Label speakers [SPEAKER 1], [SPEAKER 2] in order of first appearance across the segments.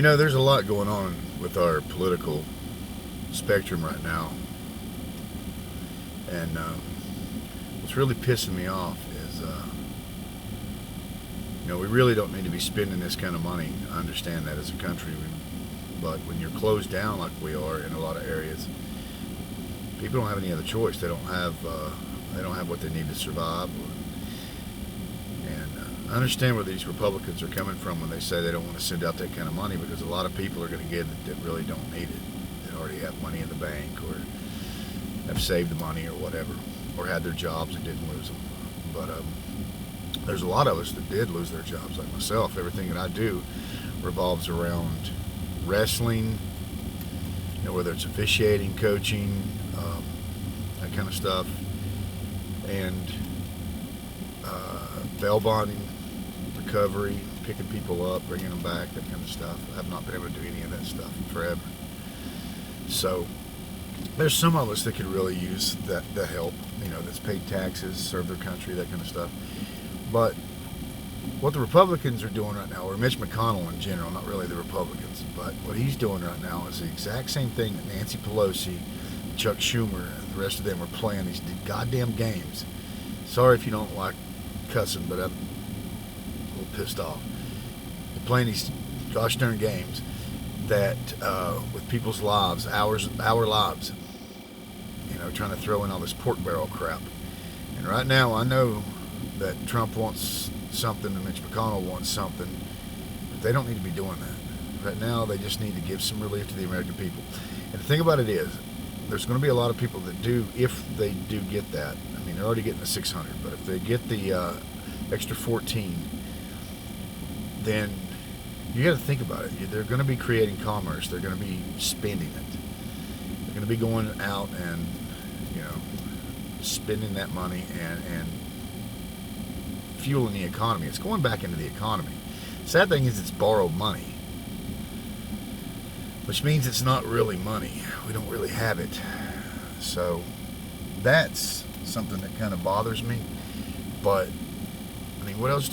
[SPEAKER 1] There's a lot going on with our political spectrum right now, and what's really pissing me off is, we really don't need to be spending this kind of money. I understand that as a country, but when you're closed down like we are in a lot of areas, people don't have any other choice. They don't have what they need to survive. And I understand where these Republicans are coming from when they say they don't want to send out that kind of money, because a lot of people are going to get it that really don't need it. That already have money in the bank, or have saved the money, or whatever, or had their jobs and didn't lose them. But there's a lot of us that did lose their jobs, like myself. Everything that I do revolves around wrestling, whether it's officiating, coaching, that kind of stuff, and bail bonding, recovery, picking people up, bringing them back, that kind of stuff. I have not been able to do any of that stuff in forever. So there's some of us that could really use the help, that's paid taxes, serve their country, that kind of stuff. But what the Republicans are doing right now, or Mitch McConnell in general, not really the Republicans, but what he's doing right now is the exact same thing that Nancy Pelosi, Chuck Schumer, and the rest of them are playing, these goddamn games. Sorry if you don't like cussing, but I'm a little pissed off. They're playing these gosh darn games that, with people's lives, our lives, trying to throw in all this pork barrel crap. And right now, I know that Trump wants something and Mitch McConnell wants something, but they don't need to be doing that. Right now, they just need to give some relief to the American people. And the thing about it is, there's going to be a lot of people that do, if they do get that. I mean, they're already getting the 600, but if they get the extra 14, then you got to think about it. They're going to be creating commerce. They're going to be spending it. They're going to be going out and, spending that money and fueling the economy. It's going back into the economy. Sad thing is, it's borrowed money, which means it's not really money. We don't really have it. So that's something that kind of bothers me. But I mean, what else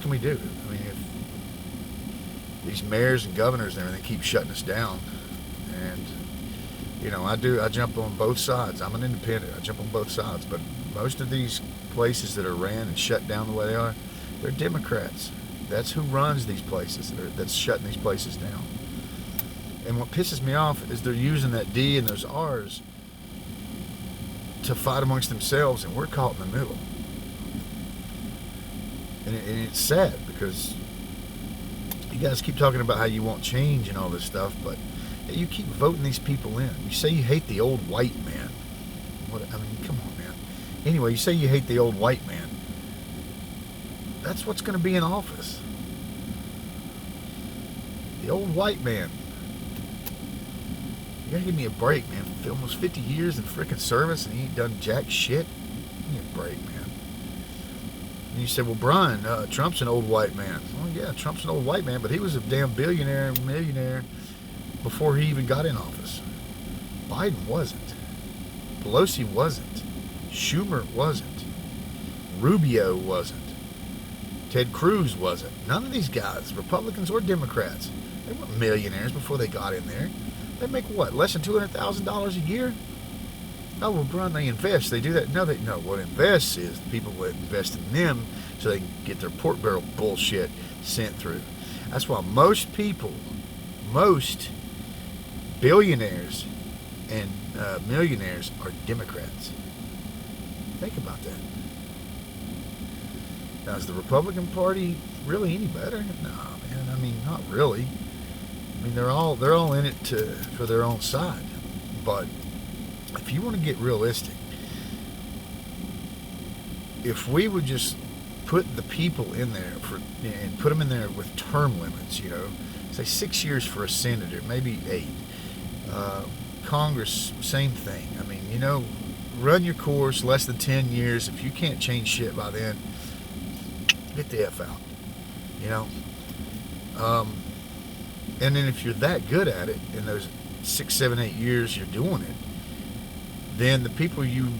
[SPEAKER 1] can we do? I mean, if these mayors and governors and everything keep shutting us down, and I jump on both sides. I'm an independent. I jump on both sides. But most of these places that are ran and shut down the way they are, they're Democrats. That's who runs these places. That's shutting these places down. And what pisses me off is they're using that D and those R's to fight amongst themselves, and we're caught in the middle. And it's sad, because you guys keep talking about how you want change and all this stuff, but you keep voting these people in. You say you hate the old white man. Come on, man. Anyway, you say you hate the old white man. That's what's going to be in office. The old white man. You gotta give me a break, man. Almost 50 years in frickin' service and he ain't done jack shit. Give me a break, man. And you say, well, Brian, Trump's an old white man. Well, yeah, Trump's an old white man, but he was a damn billionaire and millionaire before he even got in office. Biden wasn't. Pelosi wasn't. Schumer wasn't. Rubio wasn't. Ted Cruz wasn't. None of these guys, Republicans or Democrats, they weren't millionaires before they got in there. They make what, less than $200,000 a year? Oh, well, Brian, they invest. They do that. No, what invests is the people that invest in them so they can get their pork barrel bullshit sent through. That's why most billionaires and millionaires are Democrats. Think about that. Now, is the Republican Party really any better? No, man. I mean, not really. I mean, they're all in it for their own side. But if you want to get realistic, if we would just put the people in there and put them in there with term limits, say 6 years for a senator, maybe 8. Congress, same thing. I mean, run your course, less than 10 years. If you can't change shit by then, get the F out. And then if you're that good at it, in those 6, 7, 8 years you're doing it, then the people you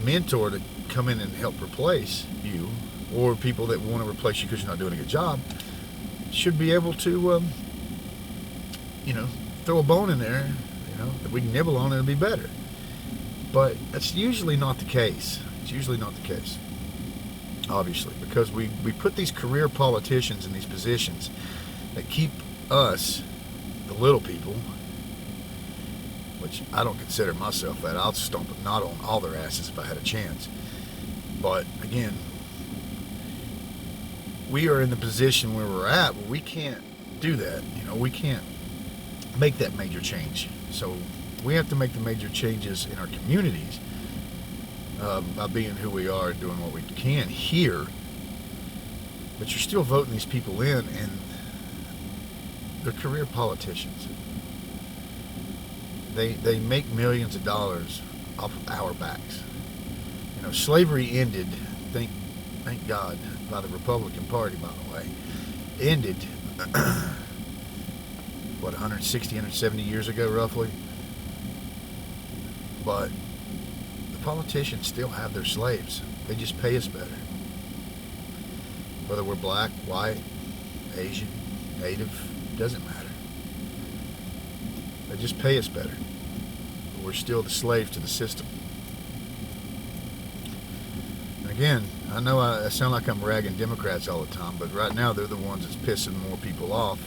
[SPEAKER 1] mentor to come in and help replace you, or people that want to replace you because you're not doing a good job, should be able to throw a bone in there, that we can nibble on, it'll be better. But that's usually not the case. It's usually not the case, obviously, because we put these career politicians in these positions that keep us, the little people, which I don't consider myself that. I'll stomp a knot on all their asses if I had a chance. But again, we are in the position where we're at where we can't do that. We can't make that major change. So we have to make the major changes in our communities by being who we are and doing what we can here. But you're still voting these people in, and they're career politicians. They make millions of dollars off of our backs. Slavery ended, thank God, by the Republican Party, by the way, ended, 160, 170 years ago, roughly. But the politicians still have their slaves. They just pay us better. Whether we're black, white, Asian, native, doesn't matter. They just pay us better. But we're still the slave to the system. And again, I know I sound like I'm ragging Democrats all the time, but right now they're the ones that's pissing more people off,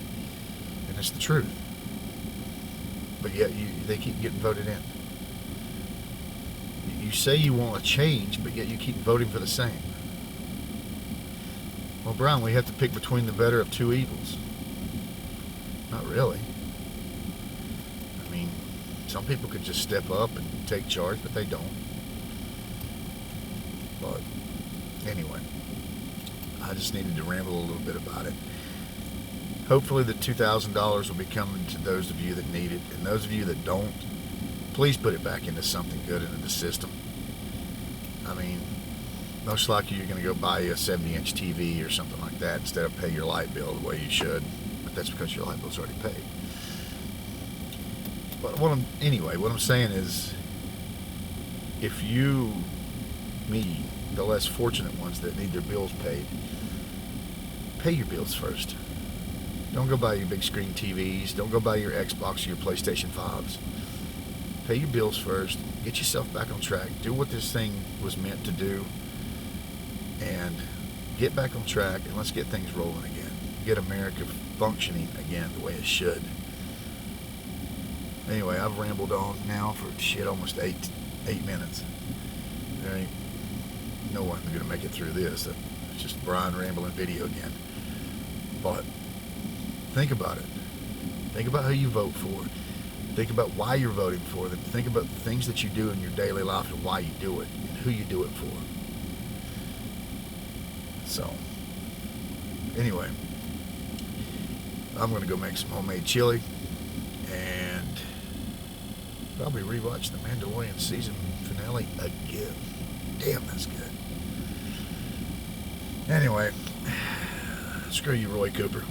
[SPEAKER 1] and it's the truth. But yet they keep getting voted in. You say you want a change, but yet you keep voting for the same. Well, Brian, we have to pick between the better of two evils. Not really. I mean, some people could just step up and take charge, but they don't. But anyway, I just needed to ramble a little bit about it. Hopefully the $2,000 will be coming to those of you that need it, and those of you that don't, please put it back into something good, into the system. I mean, most likely you're going to go buy you a 70-inch TV or something like that instead of pay your light bill the way you should, but that's because your light bill's already paid. But what I'm saying is, if you, me, the less fortunate ones that need their bills paid, pay your bills first. Don't go buy your big screen TVs. Don't go buy your Xbox or your PlayStation 5s. Pay your bills first. Get yourself back on track. Do what this thing was meant to do. And get back on track, and let's get things rolling again. Get America functioning again the way it should. Anyway, I've rambled on now for almost eight minutes. There ain't no one going to make it through this. It's just Brian rambling video again. But think about it. Think about who you vote for. Think about why you're voting for them. Think about the things that you do in your daily life and why you do it and who you do it for. So, anyway, I'm going to go make some homemade chili and probably rewatch The Mandalorian season finale again. Damn, that's good. Anyway, screw you, Roy Cooper.